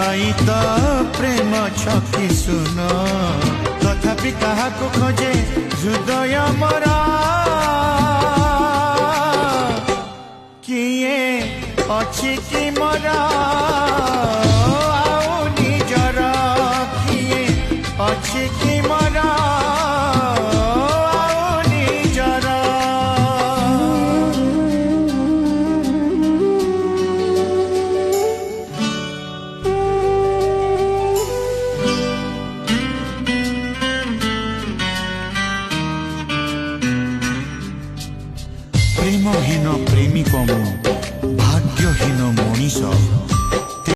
पाई तो प्रेम छकी सुन तथापि कहा को खोजे हृदय मरा किए अच्छी कि मरा